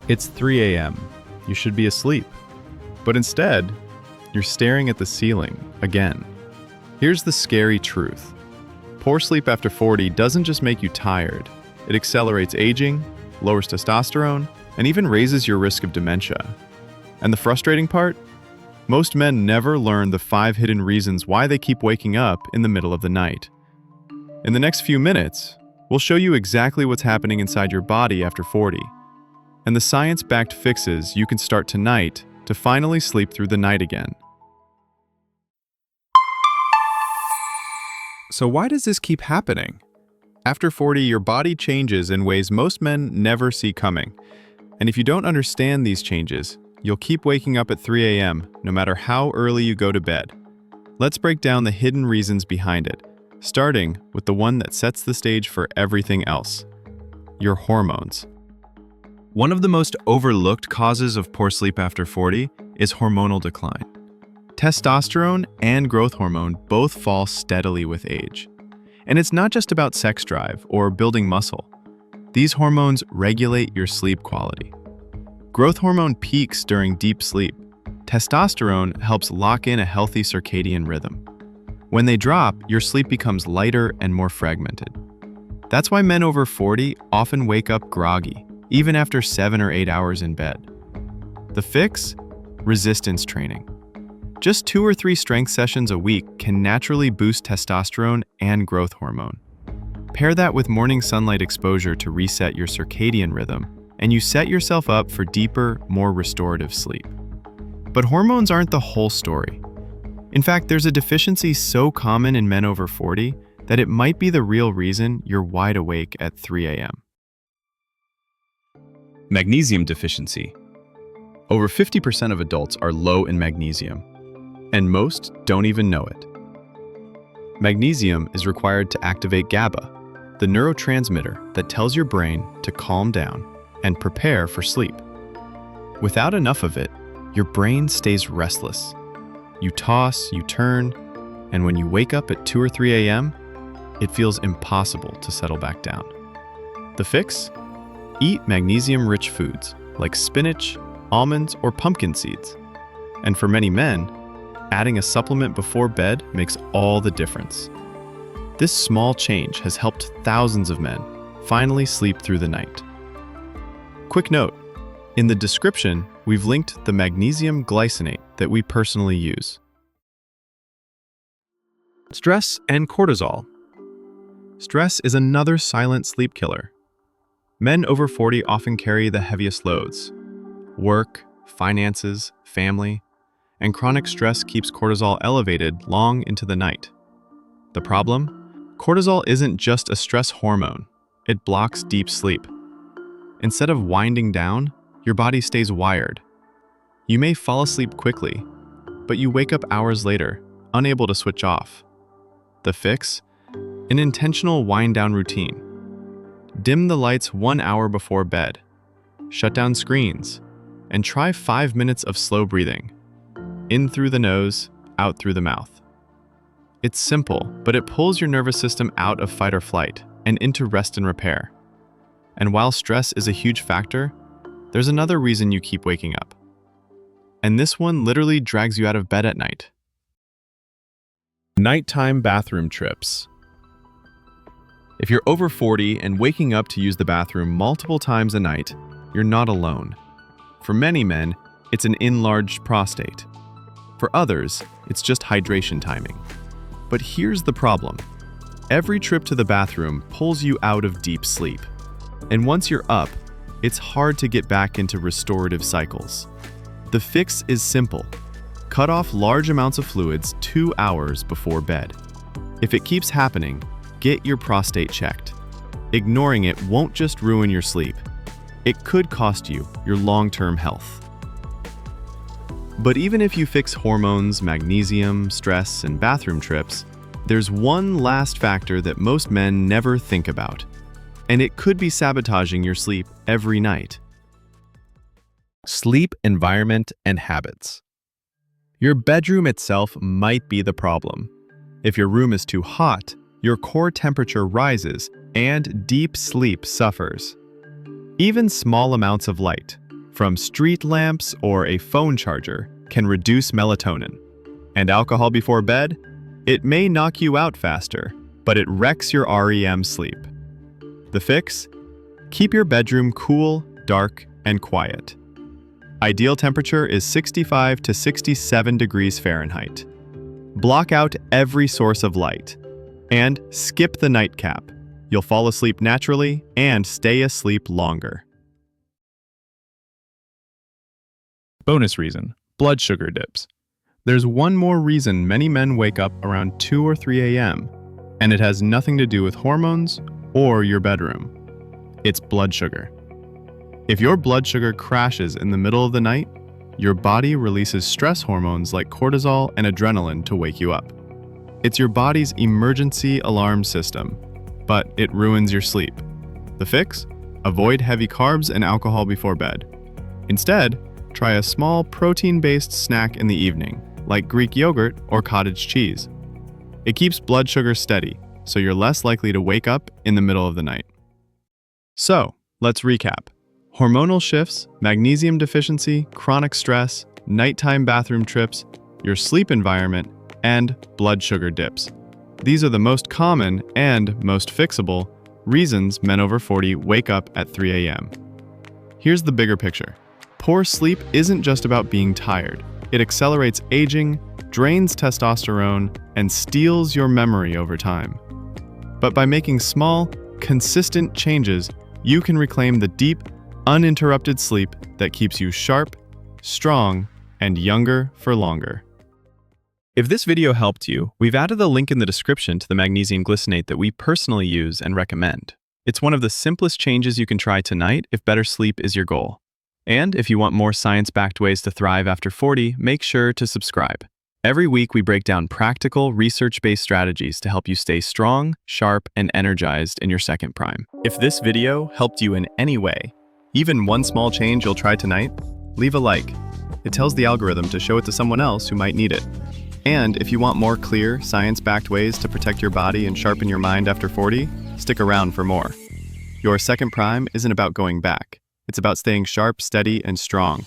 It's 3 a.m. You should be asleep. But instead, you're staring at the ceiling again. Here's the scary truth. Poor sleep after 40 doesn't just make you tired. It accelerates aging, lowers testosterone, and even raises your risk of dementia. And the frustrating part? Most men never learn the 5 hidden reasons why they keep waking up in the middle of the night. In the next few minutes, we'll show you exactly what's happening inside your body after 40, and the science-backed fixes you can start tonight to finally sleep through the night again. So why does this keep happening? After 40, your body changes in ways most men never see coming. And if you don't understand these changes, you'll keep waking up at 3 a.m. no matter how early you go to bed. Let's break down the hidden reasons behind it, starting with the one that sets the stage for everything else: your hormones. One of the most overlooked causes of poor sleep after 40 is hormonal decline. Testosterone and growth hormone both fall steadily with age. And it's not just about sex drive or building muscle. These hormones regulate your sleep quality. Growth hormone peaks during deep sleep. Testosterone helps lock in a healthy circadian rhythm. When they drop, your sleep becomes lighter and more fragmented. That's why men over 40 often wake up groggy, even after 7 or 8 hours in bed. The fix? Resistance training. Just 2 or 3 strength sessions a week can naturally boost testosterone and growth hormone. Pair that with morning sunlight exposure to reset your circadian rhythm, and you set yourself up for deeper, more restorative sleep. But hormones aren't the whole story. In fact, there's a deficiency so common in men over 40 that it might be the real reason you're wide awake at 3 a.m. Magnesium deficiency. Over 50% of adults are low in magnesium, and most don't even know it. Magnesium is required to activate GABA, the neurotransmitter that tells your brain to calm down and prepare for sleep. Without enough of it, your brain stays restless. You toss, you turn, and when you wake up at 2 or 3 a.m., it feels impossible to settle back down. The fix? Eat magnesium-rich foods like spinach, almonds, or pumpkin seeds. And for many men, adding a supplement before bed makes all the difference. This small change has helped thousands of men finally sleep through the night. Quick note, in the description, we've linked the magnesium glycinate that we personally use. Stress and cortisol. Stress is another silent sleep killer. Men over 40 often carry the heaviest loads: work, finances, family, and chronic stress keeps cortisol elevated long into the night. The problem? Cortisol isn't just a stress hormone. It blocks deep sleep. Instead of winding down, your body stays wired. You may fall asleep quickly, but you wake up hours later, unable to switch off. The fix? An intentional wind-down routine. Dim the lights 1 hour before bed. Shut down screens, and try 5 minutes of slow breathing. In through the nose, out through the mouth. It's simple, but it pulls your nervous system out of fight or flight and into rest and repair. And while stress is a huge factor, there's another reason you keep waking up. And this one literally drags you out of bed at night. Nighttime bathroom trips. If you're over 40 and waking up to use the bathroom multiple times a night, you're not alone. For many men, it's an enlarged prostate. For others, it's just hydration timing. But here's the problem. Every trip to the bathroom pulls you out of deep sleep. And once you're up, it's hard to get back into restorative cycles. The fix is simple. Cut off large amounts of fluids 2 hours before bed. If it keeps happening, get your prostate checked. Ignoring it won't just ruin your sleep. It could cost you your long-term health. But even if you fix hormones, magnesium, stress, and bathroom trips, there's one last factor that most men never think about, and it could be sabotaging your sleep every night. Sleep environment and habits. Your bedroom itself might be the problem. If your room is too hot, your core temperature rises and deep sleep suffers. Even small amounts of light, from street lamps or a phone charger, can reduce melatonin. And alcohol before bed? It may knock you out faster, but it wrecks your REM sleep. The fix? Keep your bedroom cool, dark, and quiet. Ideal temperature is 65 to 67 degrees Fahrenheit. Block out every source of light. And skip the nightcap. You'll fall asleep naturally and stay asleep longer. Bonus reason: blood sugar dips. There's one more reason many men wake up around 2 or 3 a.m., and it has nothing to do with hormones or your bedroom. It's blood sugar. If your blood sugar crashes in the middle of the night, your body releases stress hormones like cortisol and adrenaline to wake you up. It's your body's emergency alarm system, but it ruins your sleep. The fix? Avoid heavy carbs and alcohol before bed. Instead, try a small protein-based snack in the evening, like Greek yogurt or cottage cheese. It keeps blood sugar steady, so you're less likely to wake up in the middle of the night. So, let's recap. Hormonal shifts, magnesium deficiency, chronic stress, nighttime bathroom trips, your sleep environment, and blood sugar dips. These are the most common and most fixable reasons men over 40 wake up at 3 a.m. Here's the bigger picture. Poor sleep isn't just about being tired. It accelerates aging, drains testosterone, and steals your memory over time. But by making small, consistent changes, you can reclaim the deep, uninterrupted sleep that keeps you sharp, strong, and younger for longer. If this video helped you, we've added a link in the description to the magnesium glycinate that we personally use and recommend. It's one of the simplest changes you can try tonight if better sleep is your goal. And if you want more science-backed ways to thrive after 40, make sure to subscribe. Every week, we break down practical, research-based strategies to help you stay strong, sharp, and energized in your second prime. If this video helped you in any way, even one small change you'll try tonight, leave a like. It tells the algorithm to show it to someone else who might need it. And if you want more clear, science-backed ways to protect your body and sharpen your mind after 40, stick around for more. Your second prime isn't about going back. It's about staying sharp, steady, and strong.